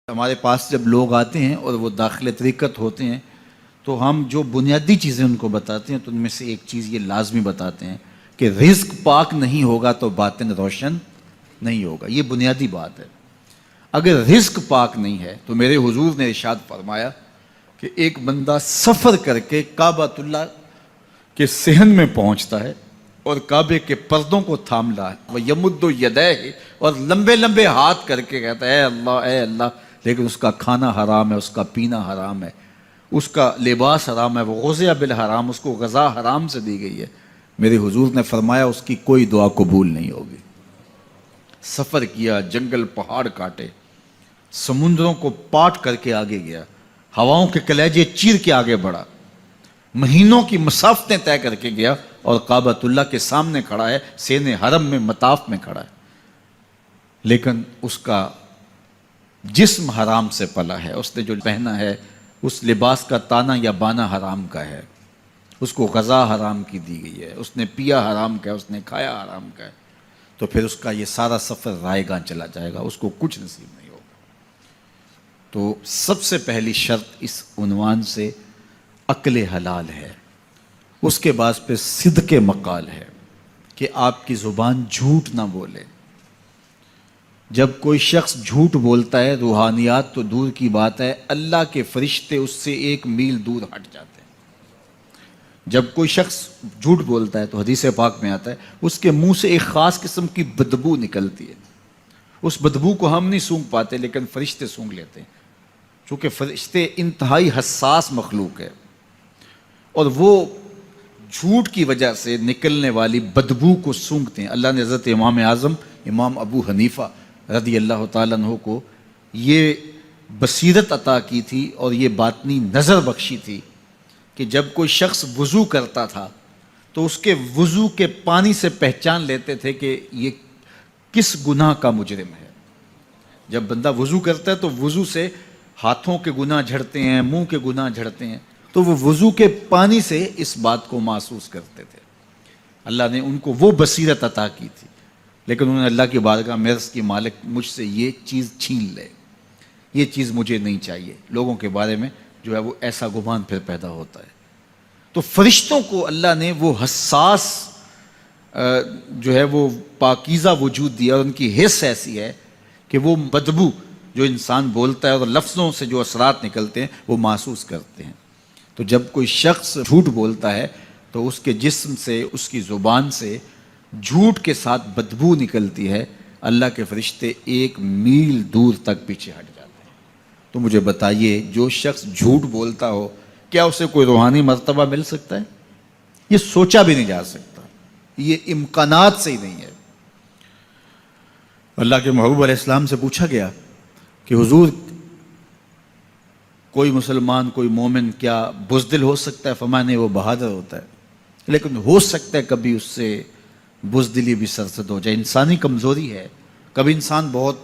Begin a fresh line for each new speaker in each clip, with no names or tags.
ہمارے پاس جب لوگ آتے ہیں اور وہ داخل طریقت ہوتے ہیں تو ہم جو بنیادی چیزیں ان کو بتاتے ہیں تو ان میں سے ایک چیز یہ لازمی بتاتے ہیں کہ رزق پاک نہیں ہوگا تو باطن روشن نہیں ہوگا. یہ بنیادی بات ہے. اگر رزق پاک نہیں ہے تو میرے حضور نے ارشاد فرمایا کہ ایک بندہ سفر کر کے کعبۃ اللہ کے صحن میں پہنچتا ہے اور کعبے کے پردوں کو تھام رہا ہے, وہ یمد یدیہ, اور لمبے لمبے ہاتھ کر کے کہتا ہے اے اللہ, لیکن اس کا کھانا حرام ہے, اس کا پینا حرام ہے, اس کا لباس حرام ہے, وہ غزیہ بالحرام, اس کو غذا حرام سے دی گئی ہے. میرے حضور نے فرمایا اس کی کوئی دعا قبول نہیں ہوگی. سفر کیا, جنگل پہاڑ کاٹے, سمندروں کو پاٹ کر کے آگے گیا, ہواؤں کے کلیجے چیر کے آگے بڑھا, مہینوں کی مسافتیں طے کر کے گیا اور کعبۃ اللہ کے سامنے کھڑا ہے, سین حرم میں مطاف میں کھڑا ہے, لیکن اس کا جسم حرام سے پلا ہے. اس نے جو پہنا ہے اس لباس کا تانا یا بانا حرام کا ہے, اس کو غذا حرام کی دی گئی ہے, اس نے پیا حرام کا ہے, اس نے کھایا حرام کا ہے, تو پھر اس کا یہ سارا سفر رائے گاں چلا جائے گا, اس کو کچھ نصیب نہیں ہوگا. تو سب سے پہلی شرط اس عنوان سے عقل حلال ہے. اس کے بعد پھر صدق مقال ہے کہ آپ کی زبان جھوٹ نہ بولے. جب کوئی شخص جھوٹ بولتا ہے, روحانیات تو دور کی بات ہے, اللہ کے فرشتے اس سے 1 میل دور ہٹ جاتے ہیں. جب کوئی شخص جھوٹ بولتا ہے تو حدیث پاک میں آتا ہے اس کے منہ سے ایک خاص قسم کی بدبو نکلتی ہے. اس بدبو کو ہم نہیں سونگھ پاتے لیکن فرشتے سونگھ لیتے ہیں, چونکہ فرشتے انتہائی حساس مخلوق ہے, اور وہ جھوٹ کی وجہ سے نکلنے والی بدبو کو سونگھتے ہیں. اللہ نے حضرت امام اعظم امام ابو حنیفہ رضی اللہ تعالیٰ عنہ کو یہ بصیرت عطا کی تھی اور یہ باطنی نظر بخشی تھی کہ جب کوئی شخص وضو کرتا تھا تو اس کے وضو کے پانی سے پہچان لیتے تھے کہ یہ کس گناہ کا مجرم ہے. جب بندہ وضو کرتا ہے تو وضو سے ہاتھوں کے گناہ جھڑتے ہیں, منہ کے گناہ جھڑتے ہیں, تو وہ وضو کے پانی سے اس بات کو محسوس کرتے تھے. اللہ نے ان کو وہ بصیرت عطا کی تھی, لیکن انہوں نے اللہ کی بارگاہ میں عرض کی مالک مجھ سے یہ چیز چھین لے, یہ چیز مجھے نہیں چاہیے. لوگوں کے بارے میں جو ہے وہ ایسا گمان پھر پیدا ہوتا ہے. تو فرشتوں کو اللہ نے وہ حساس جو ہے وہ پاکیزہ وجود دیا, اور ان کی حس ایسی ہے کہ وہ بدبو جو انسان بولتا ہے اور لفظوں سے جو اثرات نکلتے ہیں وہ محسوس کرتے ہیں. تو جب کوئی شخص جھوٹ بولتا ہے تو اس کے جسم سے, اس کی زبان سے جھوٹ کے ساتھ بدبو نکلتی ہے. اللہ کے فرشتے 1 میل دور تک پیچھے ہٹ جاتے ہیں. تو مجھے بتائیے, جو شخص جھوٹ بولتا ہو کیا اسے کوئی روحانی مرتبہ مل سکتا ہے؟ یہ سوچا بھی نہیں جا سکتا, یہ امکانات سے ہی نہیں ہے. اللہ کے محبوب علیہ السلام سے پوچھا گیا کہ حضور کوئی مسلمان, کوئی مومن کیا بزدل ہو سکتا ہے؟ فرمایا نہیں, وہ بہادر ہوتا ہے, لیکن ہو سکتا ہے کبھی اس سے بزدلی بھی سرزد ہو جائے. انسانی کمزوری ہے, کبھی انسان بہت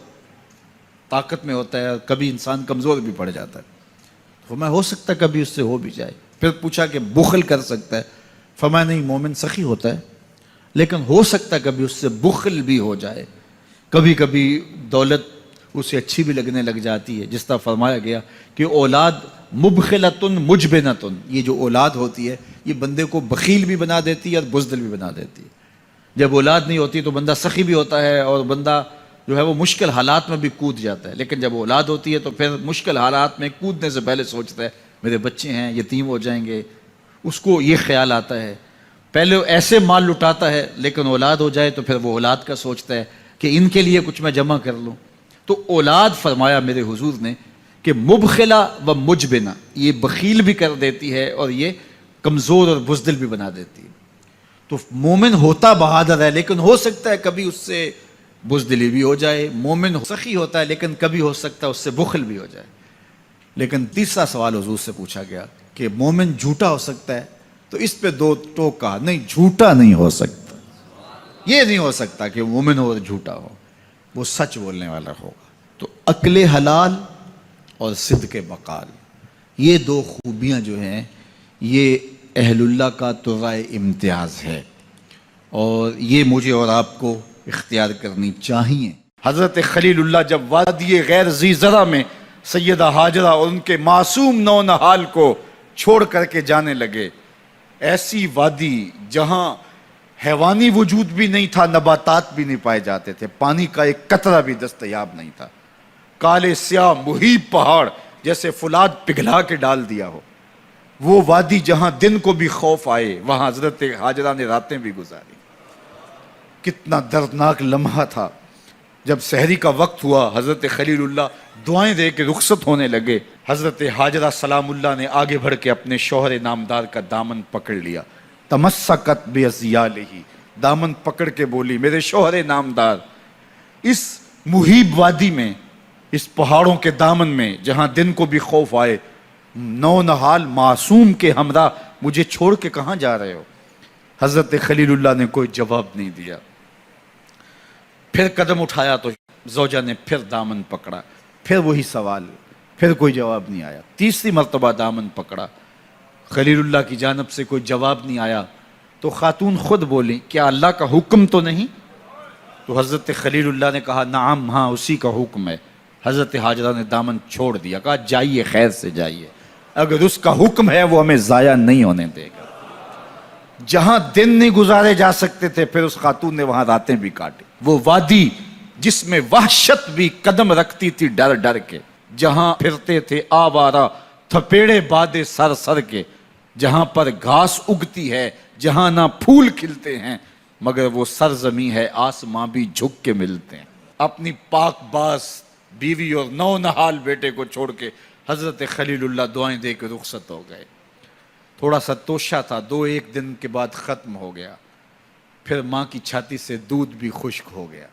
طاقت میں ہوتا ہے, کبھی انسان کمزور بھی پڑ جاتا ہے. فرمایا ہو سکتا ہے کبھی اس سے ہو بھی جائے. پھر پوچھا کہ بخل کر سکتا ہے؟ فرمایا نہیں, مومن سخی ہوتا ہے, لیکن ہو سکتا ہے کبھی اس سے بخل بھی ہو جائے. کبھی کبھی دولت اسے اچھی بھی لگنے لگ جاتی ہے. جس طرح فرمایا گیا کہ اولاد مبخلتن مجبنتن, یہ جو اولاد ہوتی ہے یہ بندے کو بخیل بھی بنا دیتی ہے اور بزدل بھی بنا دیتی ہے. جب اولاد نہیں ہوتی تو بندہ سخی بھی ہوتا ہے اور بندہ جو ہے وہ مشکل حالات میں بھی کود جاتا ہے, لیکن جب اولاد ہوتی ہے تو پھر مشکل حالات میں کودنے سے پہلے سوچتا ہے میرے بچے ہیں یتیم ہو جائیں گے. اس کو یہ خیال آتا ہے, پہلے ایسے مال لٹاتا ہے لیکن اولاد ہو جائے تو پھر وہ اولاد کا سوچتا ہے کہ ان کے لیے کچھ میں جمع کر لوں. تو اولاد فرمایا میرے حضور نے کہ مبخلہ و مجبنہ, یہ بخیل بھی کر دیتی ہے اور یہ کمزور اور بزدل بھی بنا دیتی ہے. تو مومن ہوتا بہادر ہے, لیکن ہو سکتا ہے کبھی اس سے بزدلی بھی ہو جائے. مومن سخی ہوتا ہے لیکن کبھی ہو سکتا ہے اس سے بخل بھی ہو جائے. لیکن تیسرا سوال حضور سے پوچھا گیا کہ مومن جھوٹا ہو سکتا ہے؟ تو اس پہ 2 ٹوک کہا, نہیں جھوٹا نہیں ہو سکتا. یہ نہیں ہو سکتا کہ مومن ہو اور جھوٹا ہو, وہ سچ بولنے والا ہوگا. تو عقل حلال اور صدق مقال, یہ 2 خوبیاں جو ہیں یہ اہل اللہ کا ترائے امتیاز ہے, اور یہ مجھے اور آپ کو اختیار کرنی چاہیے. حضرت خلیل اللہ جب وادی غیر ذی زرع میں سیدہ ہاجرہ اور ان کے معصوم نونہال کو چھوڑ کر کے جانے لگے۔ ایسی وادی جہاں حیوانی وجود بھی نہیں تھا، نباتات بھی نہیں پائے جاتے تھے، پانی کا ایک قطرہ بھی دستیاب نہیں تھا، کالے سیاہ مہیب پہاڑ جیسے فولاد پگھلا کے ڈال دیا ہو، وہ وادی جہاں دن کو بھی خوف آئے، وہاں حضرت ہاجرہ نے راتیں بھی گزاری۔ کتنا دردناک لمحہ تھا جب سحری کا وقت ہوا، حضرت خلیل اللہ دعائیں دے کے رخصت ہونے لگے، حضرت ہاجرہ سلام اللہ نے آگے بڑھ کے اپنے شوہر نامدار کا دامن پکڑ لیا، تمسکت بِأَزْيَالِهِ، دامن پکڑ کے بولی میرے شوہر نامدار، اس مہیب وادی میں، اس پہاڑوں کے دامن میں جہاں دن کو بھی خوف آئے، نونہال معصوم کے ہمراہ مجھے چھوڑ کے کہاں جا رہے ہو؟ حضرت خلیل اللہ نے کوئی جواب نہیں دیا۔ پھر قدم اٹھایا تو زوجہ نے پھر دامن پکڑا، پھر وہی سوال، پھر کوئی جواب نہیں آیا۔ تیسری مرتبہ دامن پکڑا، خلیل اللہ کی جانب سے کوئی جواب نہیں آیا، تو خاتون خود بولی کیا اللہ کا حکم تو نہیں؟ تو حضرت خلیل اللہ نے کہا نعم، ہاں اسی کا حکم ہے۔ حضرت ہاجرہ نے دامن چھوڑ دیا، کہا جائیے، خیر سے جائیے، اگر اس کا حکم ہے وہ ہمیں ضائع نہیں ہونے دے گا۔ جہاں دن نہیں گزارے جا سکتے تھے، پھر اس خاتون نے وہاں راتیں بھی کاٹی۔ وہ وادی جس میں وحشت بھی قدم رکھتی تھی ڈر ڈر کے، جہاں پھرتے تھے آوارہ تھپیڑے بادے سر سر کے، جہاں پر گھاس اگتی ہے، جہاں نہ پھول کھلتے ہیں، مگر وہ سرزمین ہے آسماں بھی جھک کے ملتے ہیں۔ اپنی پاک باز بیوی اور نونہال بیٹے کو چھوڑ کے حضرت خلیل اللہ دعائیں دے کے رخصت ہو گئے۔ تھوڑا سا توشہ تھا، 2-1 دن کے بعد ختم ہو گیا۔ پھر ماں کی چھاتی سے دودھ بھی خشک ہو گیا،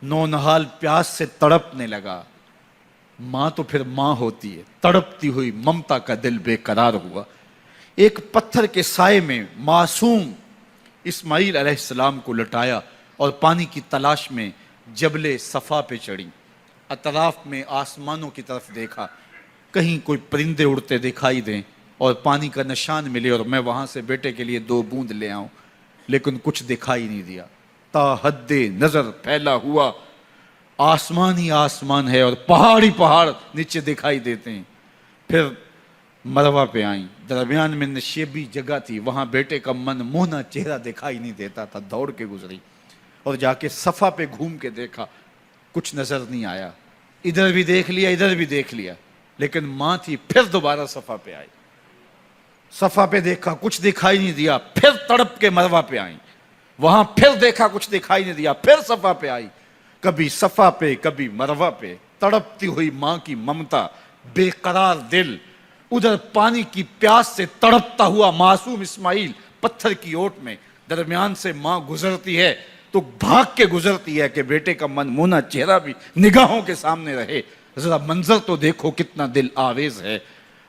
نونہال پیاس سے تڑپنے لگا۔ ماں تو پھر ماں ہوتی ہے، تڑپتی ہوئی ممتا کا دل بے قرار ہوا۔ ایک پتھر کے سائے میں معصوم اسماعیل علیہ السلام کو لٹایا اور پانی کی تلاش میں جبل صفا پہ چڑھی، اطراف میں آسمانوں کی طرف دیکھا، کہیں کوئی پرندے اڑتے دکھائی دیں اور پانی کا نشان ملے اور میں وہاں سے بیٹے کے لیے 2 بوند لے آؤں، لیکن کچھ دکھائی نہیں دیا۔ تا حد نظر پھیلا ہوا آسمان ہی آسمان ہے اور پہاڑ ہی پہاڑ نیچے دکھائی دیتے ہیں۔ پھر مروہ پہ آئیں، درمیان میں نشیبی جگہ تھی، وہاں بیٹے کا من موہنا چہرہ دکھائی نہیں دیتا تھا، دوڑ کے گزری اور جا کے صفا پہ گھوم کے دیکھا، کچھ نظر نہیں آیا۔ ادھر بھی دیکھ لیا، ادھر بھی دیکھ لیا، لیکن ماں تھی، پھر دوبارہ صفا پہ آئی، صفا پہ دیکھا، کچھ دکھائی نہیں دیا، پھر تڑپ کے مروہ پہ آئیں، وہاں پھر دیکھا، کچھ دکھائی نہیں دیا، پھر صفا پہ آئی، کبھی صفا پہ کبھی مروہ پہ، تڑپتی ہوئی ماں کی ممتا، بے قرار دل، ادھر پانی کی پیاس سے تڑپتا ہوا معصوم اسماعیل پتھر کی اوٹ میں، درمیان سے ماں گزرتی ہے تو بھاگ کے گزرتی ہے کہ بیٹے کا من مونا چہرہ بھی نگاہوں کے سامنے رہے۔ ذرا منظر تو دیکھو کتنا دل آویز ہے،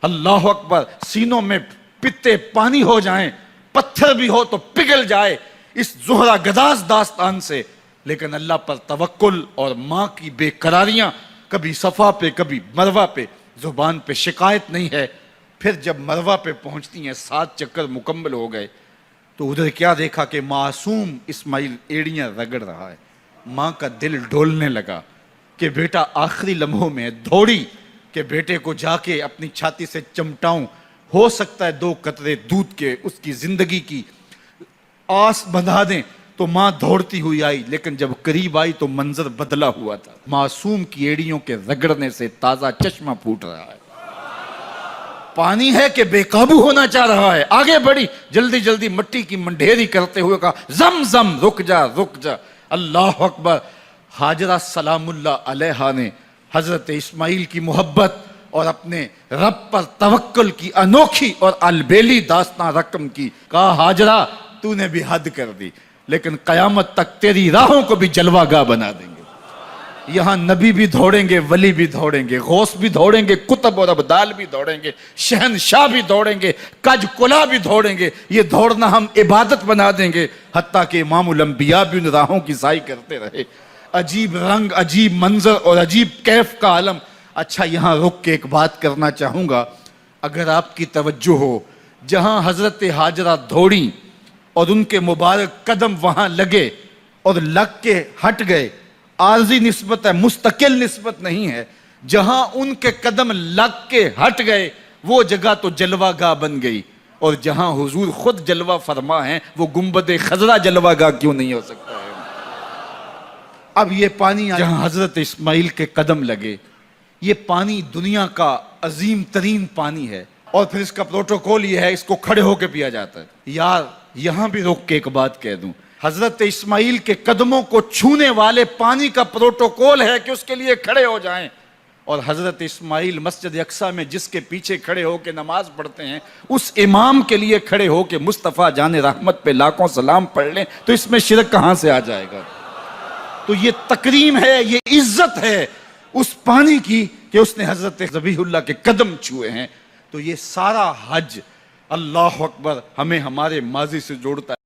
اللہ اکبر، سینوں میں پتے پانی ہو جائیں، پتھر بھی ہو تو پگھل جائے اس زہرہ گداز داستان سے، لیکن اللہ پر توکل اور ماں کی بے قراریاں، کبھی صفا پہ کبھی مروہ پہ، زبان پہ شکایت نہیں ہے۔ پھر جب مروہ پہ پہنچتی ہیں، 7 چکر مکمل ہو گئے، تو ادھر کیا دیکھا کہ معصوم اسماعیل ایڑیاں رگڑ رہا ہے۔ ماں کا دل ڈولنے لگا کہ بیٹا آخری لمحوں میں دوڑی کہ بیٹے کو جا کے اپنی چھاتی سے چمٹاؤں، ہو سکتا ہے 2 قطرے دودھ کے اس کی زندگی کی آس بندھا دیں۔ تو ماں دوڑتی ہوئی آئی، لیکن جب قریب آئی تو منظر بدلا ہوا تھا، معصوم کی ایڑیوں کے رگڑنے سے تازہ چشمہ پھوٹ رہا ہے، پانی ہے کہ بے قابو ہونا چاہ رہا ہے۔ آگے بڑھی، جلدی جلدی مٹی کی منڈھیری کرتے ہوئے کہا زم زم، رک جا رک جا، اللہ اکبر۔ ہاجرہ سلام اللہ علیہا نے حضرت اسماعیل کی محبت اور اپنے رب پر توکل کی انوکھی اور البیلی داستان رقم کی، کہا ہاجرہ تو نے بھی حد کر دی، لیکن قیامت تک تیری راہوں کو بھی جلوہ گاہ بنا دیں گے۔ یہاں نبی بھی دوڑیں گے، ولی بھی دوڑیں گے، غوث بھی دوڑیں گے، کتب اور ابدال بھی دوڑیں گے، شہنشاہ بھی دوڑیں گے، کج کلا بھی دوڑیں گے۔ یہ دوڑنا ہم عبادت بنا دیں گے، حتیٰ کہ امام الانبیاء بھی ان راہوں کی سائی کرتے رہے۔ عجیب رنگ، عجیب منظر اور عجیب کیف کا عالم۔ اچھا، یہاں رک کے ایک بات کرنا چاہوں گا، اگر آپ کی توجہ ہو، جہاں حضرت ہاجرہ دوڑیں اور ان کے مبارک قدم وہاں لگے اور لگ کے ہٹ گئے، عارضی نسبت ہے، مستقل نسبت نہیں ہے، جہاں ان کے قدم لگ کے ہٹ گئے وہ جگہ تو جلوہ گاہ بن گئی، اور جہاں حضور خود جلوہ فرما ہیں وہ گنبد خضرا جلوہ گاہ کیوں نہیں ہو سکتا ہے؟ اب یہ پانی جہاں حضرت اسماعیل کے قدم لگے، یہ پانی دنیا کا عظیم ترین پانی ہے، اور پھر اس کا پروٹوکول یہ ہے، اس کو کھڑے ہو کے پیا جاتا ہے۔ یار یہاں بھی روک کے ایک بات کہہ دوں، حضرت اسماعیل کے قدموں کو چھونے والے پانی کا پروٹوکول ہے کہ اس کے لیے کھڑے ہو جائیں، اور حضرت اسماعیل مسجد اقصیٰ میں جس کے پیچھے کھڑے ہو کے نماز پڑھتے ہیں اس امام کے لیے کھڑے ہو کے مصطفیٰ جان رحمت پہ لاکھوں سلام پڑھ لیں تو اس میں شرک کہاں سے آ جائے گا؟ تو یہ تکریم ہے، یہ عزت ہے اس پانی کی کہ اس نے حضرت ذبیح اللہ کے قدم چھوئے ہیں۔ تو یہ سارا حج اللہ اکبر ہمیں ہمارے ماضی سے جوڑتا ہے۔